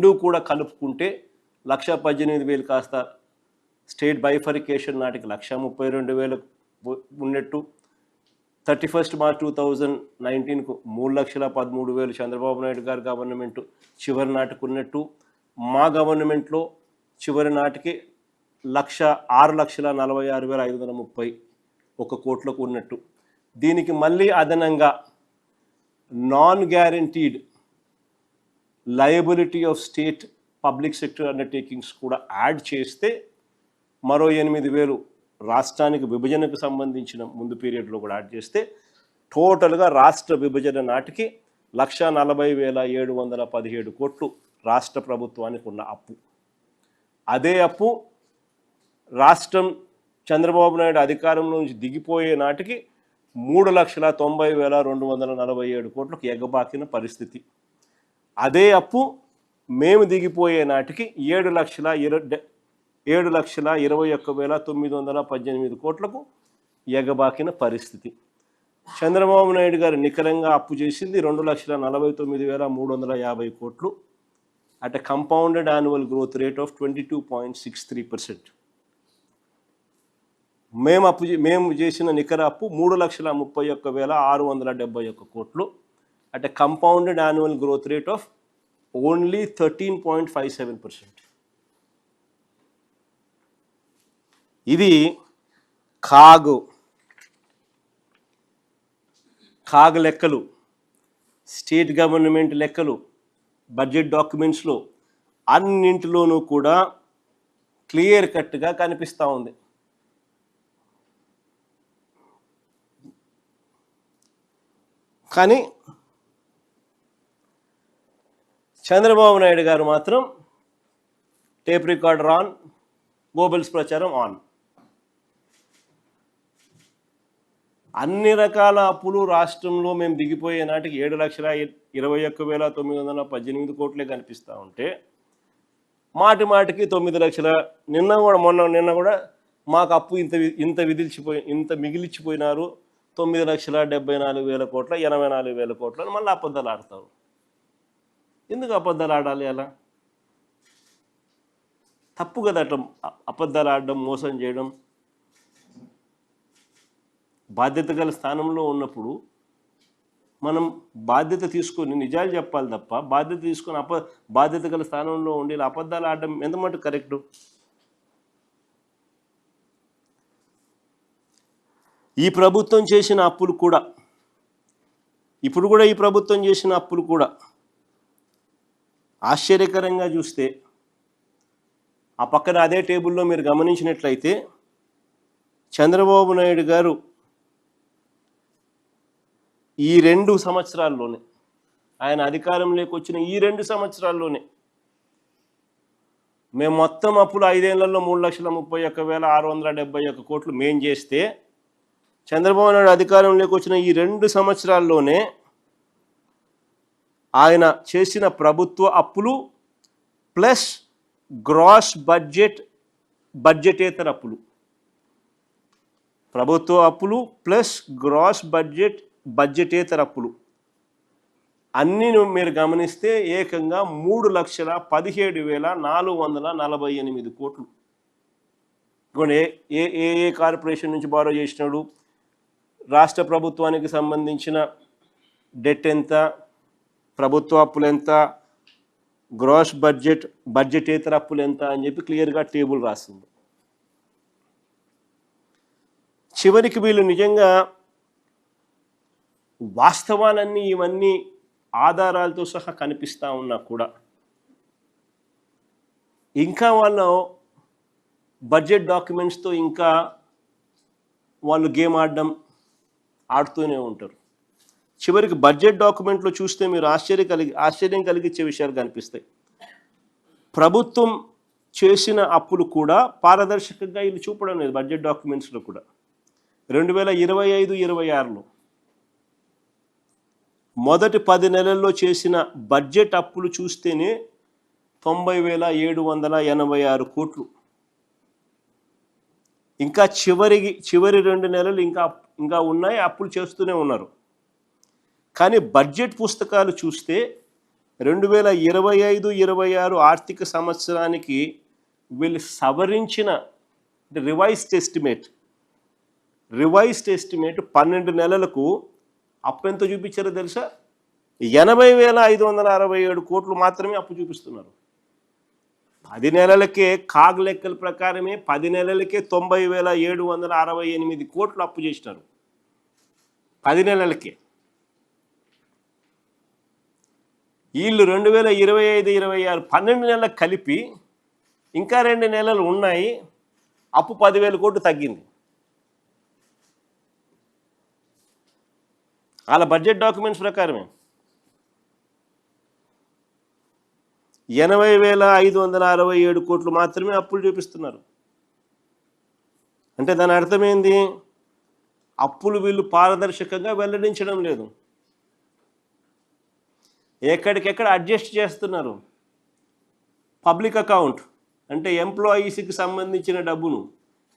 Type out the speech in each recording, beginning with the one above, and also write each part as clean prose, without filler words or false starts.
రెండూ కూడా కలుపుకుంటే 1,18,000 కాస్త స్టేట్ బైఫరికేషన్ నాటికి 1,32,000 ఉన్నట్టు, 31 మార్చ్ 2019కు 3,13,000 చంద్రబాబు నాయుడు గారి గవర్నమెంట్ చివరి నాటికి ఉన్నట్టు, మా గవర్నమెంట్లో చివరి నాటికి 6,46,531 కోట్లకు ఉన్నట్టు. దీనికి మళ్ళీ అదనంగా non guaranteed liability of state public sector undertakings కూడా యాడ్ చేస్తే మరో 8,000 రాష్ట్రానికి విభజనకు సంబంధించిన ముందు పీరియడ్లో కూడా యాడ్ చేస్తే టోటల్గా రాష్ట్ర విభజన నాటికి 1,40,717 కోట్లు రాష్ట్ర ప్రభుత్వానికి ఉన్న అప్పు. అదే అప్పు రాష్ట్రం చంద్రబాబు నాయుడు అధికారంలో నుంచి దిగిపోయే నాటికి 3,90,247 కోట్లకు ఎగబాకిన పరిస్థితి. అదే అప్పు మేము దిగిపోయే నాటికి 7,21,918 కోట్లకు ఎగబాకిన పరిస్థితి. చంద్రబాబు నాయుడు గారు నికరంగా అప్పు చేసింది 2,49,350 కోట్లు at a compounded annual growth rate of 22.63%. మేము చేసిన నికర అప్పు 3,31,671 కోట్లు at a compounded annual growth rate of only 13.57%. ఇది కాగ్ లెక్కలు, స్టేట్ గవర్నమెంట్ లెక్కలు, బడ్జెట్ డాక్యుమెంట్స్లో అన్నింటిలోనూ కూడా క్లియర్ కట్గా కనిపిస్తూ ఉంది. కానీ చంద్రబాబు నాయుడు గారు మాత్రం టేప్ రికార్డర్ ఆన్, గోబెల్స్ ప్రచారం ఆన్. అన్ని రకాల అప్పులు రాష్ట్రంలో మేము దిగిపోయే నాటికి 7,21,918 కోట్లే కనిపిస్తూ ఉంటే మాటికి 9 లక్షల నిన్న కూడా మాకు అప్పు ఇంత మిగిలిచ్చిపోయినారు, 9,74,000 కోట్ల, 84,000 కోట్ల అని మళ్ళీ అబద్ధాలు ఆడతారు. ఎందుకు అబద్ధాలు ఆడాలి? అలా తప్పు కదా. అట్లా అబద్ధాలు ఆడడం, మోసం చేయడం. బాధ్యత గల స్థానంలో ఉన్నప్పుడు మనం బాధ్యత తీసుకొని నిజాలు చెప్పాలి తప్ప బాధ్యత తీసుకొని బాధ్యత గల స్థానంలో ఉండి అబద్ధాలు ఆడడం ఎంత మటుకు కరెక్టు? ఈ ప్రభుత్వం చేసిన అప్పులు కూడా, ఇప్పుడు కూడా ఈ ప్రభుత్వం చేసిన అప్పులు కూడా ఆశ్చర్యకరంగా చూస్తే ఆ పక్కన అదే టేబుల్లో మీరు గమనించినట్లయితే చంద్రబాబు నాయుడు గారు ఈ 2 సంవత్సరాల్లోనే, ఆయన అధికారంలోకి వచ్చిన ఈ 2 సంవత్సరాల్లోనే మేము మొత్తం అప్పులు 5 ఏళ్లలో 3,31,671 కోట్లు మేం చేస్తే, చంద్రబాబు నాయుడు అధికారంలోకి వచ్చిన ఈ 2 సంవత్సరాల్లోనే ఆయన చేసిన ప్రభుత్వ అప్పులు ప్లస్ గ్రాస్ బడ్జెటేతర అప్పులు, ప్రభుత్వ అప్పులు ప్లస్ గ్రాస్ బడ్జెటేతర అప్పులు అన్నీ మీరు గమనిస్తే ఏకంగా 3,17,448 కోట్లు. ఏ కార్పొరేషన్ నుంచి బారో చేసినాడు, రాష్ట్ర ప్రభుత్వానికి సంబంధించిన డెట్ ఎంత, ప్రభుత్వ అప్పులు ఎంత, గ్రాస్ బడ్జెటేతర అప్పులు ఎంత అని చెప్పి క్లియర్గా టేబుల్ రాస్తుంది. చివరికి వీళ్ళు నిజంగా వాస్తవాలన్నీ ఇవన్నీ ఆధారాలతో సహా కనిపిస్తూ ఉన్నా కూడా ఇంకా వాళ్ళు బడ్జెట్ డాక్యుమెంట్స్తో ఇంకా వాళ్ళు గేమ్ ఆడుతూనే ఉంటారు. చివరికి బడ్జెట్ డాక్యుమెంట్లో చూస్తే మీరు ఆశ్చర్యం కలిగించే విషయాలు కనిపిస్తాయి. ప్రభుత్వం చేసిన అప్పులు కూడా పారదర్శకంగా ఇది చూపడం లేదు. బడ్జెట్ డాక్యుమెంట్స్లో కూడా 2025-26లో మొదటి 10 నెలల్లో చేసిన బడ్జెట్ అప్పులు చూస్తేనే 90,786 కోట్లు. ఇంకా చివరి 2 నెలలు ఇంకా ఉన్నాయి, అప్పులు చేస్తూనే ఉన్నారు. కానీ బడ్జెట్ పుస్తకాలు చూస్తే 2025-26 ఆర్థిక సంవత్సరానికి వీళ్ళు సవరించిన రివైజ్డ్ ఎస్టిమేట్ 12 నెలలకు అప్పు ఎంత చూపించారో తెలుసా? 80,567 కోట్లు మాత్రమే అప్పు చూపిస్తున్నారు. 10 నెలలకే కాగ్ లెక్కల ప్రకారమే 10 నెలలకే 90,768 కోట్లు అప్పు చేసినారు. 10 నెలలకే. వీళ్ళు 2025-26 12 నెలలకు కలిపి ఇంకా 2 నెలలు ఉన్నాయి, అప్పు 10,000 కోట్లు తగ్గింది. వాళ్ళ బడ్జెట్ డాక్యుమెంట్స్ ప్రకారమే 80,567 కోట్లు మాత్రమే అప్పులు చూపిస్తున్నారు. అంటే దాని అర్థమైంది, అప్పులు వీళ్ళు పారదర్శకంగా వెల్లడించడం లేదు, ఎక్కడికెక్కడ అడ్జస్ట్ చేస్తున్నారు. పబ్లిక్ అకౌంట్ అంటే ఎంప్లాయీస్కి సంబంధించిన డబ్బును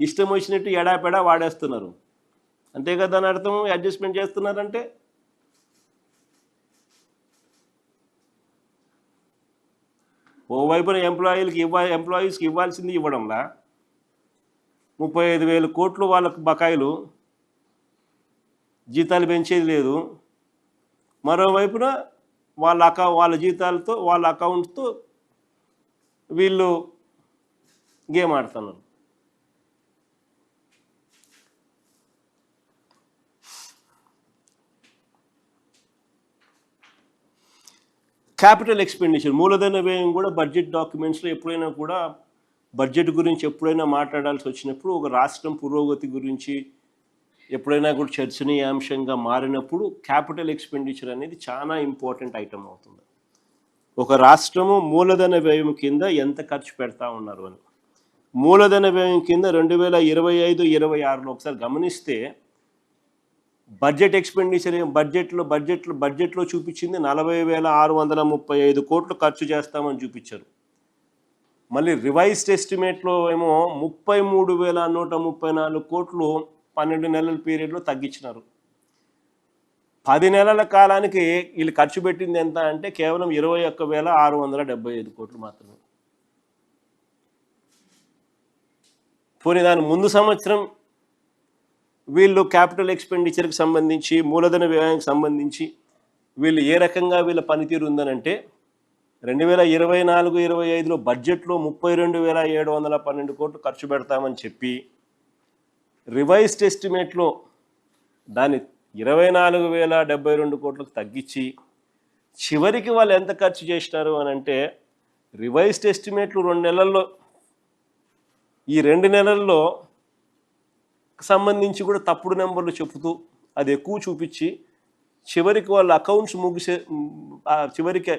ఇష్టం వచ్చినట్టు ఎడాపెడా వాడేస్తున్నారు. అంతే కదా దాని అర్థం, అడ్జస్ట్మెంట్ చేస్తున్నారంటే. ఓవైపున ఎంప్లాయీస్కి ఇవ్వాల్సింది ఇవ్వడంలా 35,000 కోట్లు వాళ్ళకు బకాయిలు, జీతాలు పెంచేది లేదు. మరోవైపున వాళ్ళ జీతాలతో వాళ్ళ అకౌంట్తో వీళ్ళు గేమ్ ఆడుతున్నారు. క్యాపిటల్ ఎక్స్పెండిచర్, మూలధన వ్యయం కూడా బడ్జెట్ డాక్యుమెంట్స్లో ఎప్పుడైనా కూడా బడ్జెట్ గురించి ఎప్పుడైనా మాట్లాడాల్సి వచ్చినప్పుడు, ఒక రాష్ట్రం పురోగతి గురించి ఎప్పుడైనా కూడా చర్చనీయాంశంగా మారినప్పుడు క్యాపిటల్ ఎక్స్పెండిచర్ అనేది చాలా ఇంపార్టెంట్ ఐటమ్ అవుతుంది. ఒక రాష్ట్రము మూలధన వ్యయం కింద ఎంత ఖర్చు పెడతా ఉన్నారు అని. మూలధన వ్యయం కింద 2025-26లో ఒకసారి గమనిస్తే బడ్జెట్ ఎక్స్పెండిచర్ బడ్జెట్లో చూపించింది 40,635 కోట్లు ఖర్చు చేస్తామని చూపించారు. మళ్ళీ రివైజ్డ్ ఎస్టిమేట్లో ఏమో 33,134 కోట్లు 12 నెలల పీరియడ్లో తగ్గించినారు. 10 నెలల కాలానికి వీళ్ళు ఖర్చు పెట్టింది ఎంత అంటే కేవలం 21,675 కోట్లు మాత్రమే. పోనీ దాని ముందు సంవత్సరం వీళ్ళు క్యాపిటల్ ఎక్స్పెండిచర్కి సంబంధించి, మూలధన వ్యయానికి సంబంధించి వీళ్ళు ఏ రకంగా వీళ్ళ పనితీరు ఉందనంటే 2024-25లో బడ్జెట్లో 32,712 కోట్లు ఖర్చు పెడతామని చెప్పి రివైజ్డ్ ఎస్టిమేట్లో దాన్ని 24,072 కోట్లకు తగ్గించి చివరికి వాళ్ళు ఎంత ఖర్చు చేసినారు అని అంటే, రివైజ్డ్ ఎస్టిమేట్లు 2 నెలల్లో, ఈ 2 నెలల్లో సంబంధించి కూడా తప్పుడు నెంబర్లు చెబుతూ అది ఎక్కువ చూపించి చివరికి వాళ్ళ అకౌంట్స్ చివరికి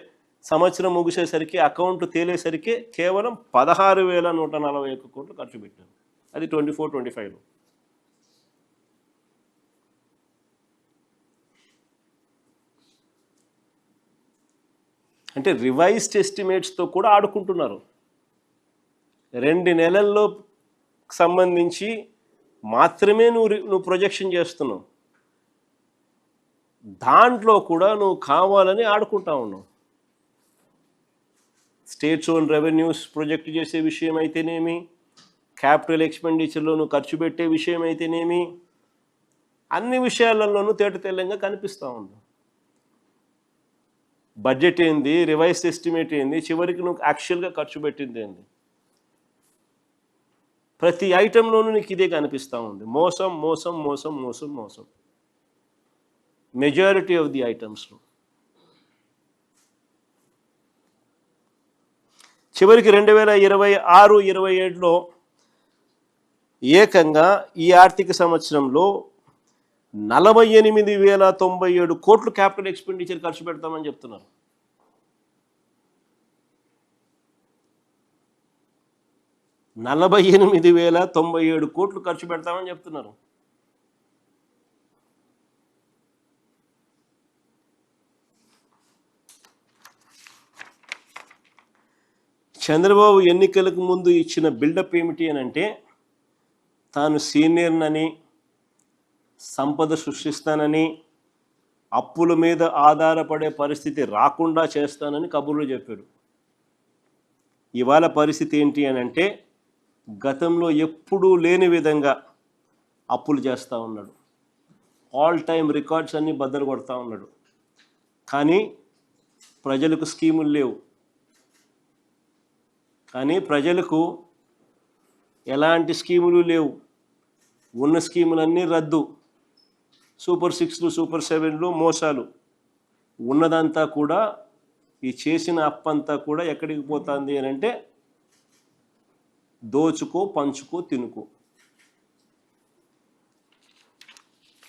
సంవత్సరం ముగిసేసరికి అకౌంట్ తేలేసరికి కేవలం 16,141 కోట్లు ఖర్చు పెట్టారు. అది 24-25లో. అంటే రివైజ్డ్ ఎస్టిమేట్స్తో కూడా ఆడుకుంటున్నారు. 2 నెలల్లో సంబంధించి మాత్రమే నువ్వు ప్రొజెక్షన్ చేస్తున్నావు, దాంట్లో కూడా నువ్వు కావాలని ఆడుకుంటా ఉన్నావు. స్టేట్స్ ఓన్ రెవెన్యూస్ ప్రొజెక్ట్ చేసే విషయం అయితేనేమి, క్యాపిటల్ ఎక్స్పెండిచర్లో నువ్వు ఖర్చు పెట్టే విషయం అయితేనేమి, అన్ని విషయాలలోనూ తేటతెల్లంగా కనిపిస్తూ ఉంది. బడ్జెట్ ఏంది, రివైజ్డ్ ఎస్టిమేట్ ఏంది, చివరికి నువ్వు యాక్చువల్గా ఖర్చు పెట్టింది ఏంది, ప్రతి ఐటెంలోనూ నీకు ఇదే కనిపిస్తూ ఉంది. మోసం మోసం మోసం మోసం మోసం మెజారిటీ ఆఫ్ ది ఐటమ్స్లో. చివరికి 2026-27లో ఏకంగా ఈ ఆర్థిక సంవత్సరంలో 48,097 కోట్లు క్యాపిటల్ ఎక్స్పెండిచర్ ఖర్చు పెడతామని చెప్తున్నారు. 48,097 కోట్లు ఖర్చు పెడతామని చెప్తున్నారు. చంద్రబాబు ఎన్నికలకు ముందు ఇచ్చిన బిల్డప్ ఏమిటి అని అంటే, తాను సీనియర్నని, సంపద సృష్టిస్తానని, అప్పుల మీద ఆధారపడే పరిస్థితి రాకుండా చేస్తానని కబుర్లు చెప్పాడు. ఇవాళ పరిస్థితి ఏంటి అని అంటే గతంలో ఎప్పుడూ లేని విధంగా అప్పులు చేస్తూ ఉన్నాడు. ఆల్ టైమ్ రికార్డ్స్ అన్నీ బద్దలు కొడతా ఉన్నాడు. కానీ ప్రజలకు స్కీములు లేవు. ఎలాంటి స్కీములు లేవు. ఉన్న స్కీములన్నీ రద్దు. సూపర్ 6లు సూపర్ 7లు మోసాలు. ఉన్నదంతా కూడా ఈ చేసిన అప్పంతా కూడా ఎక్కడికి పోతుంది అని అంటే దోచుకో పంచుకో తినుకో.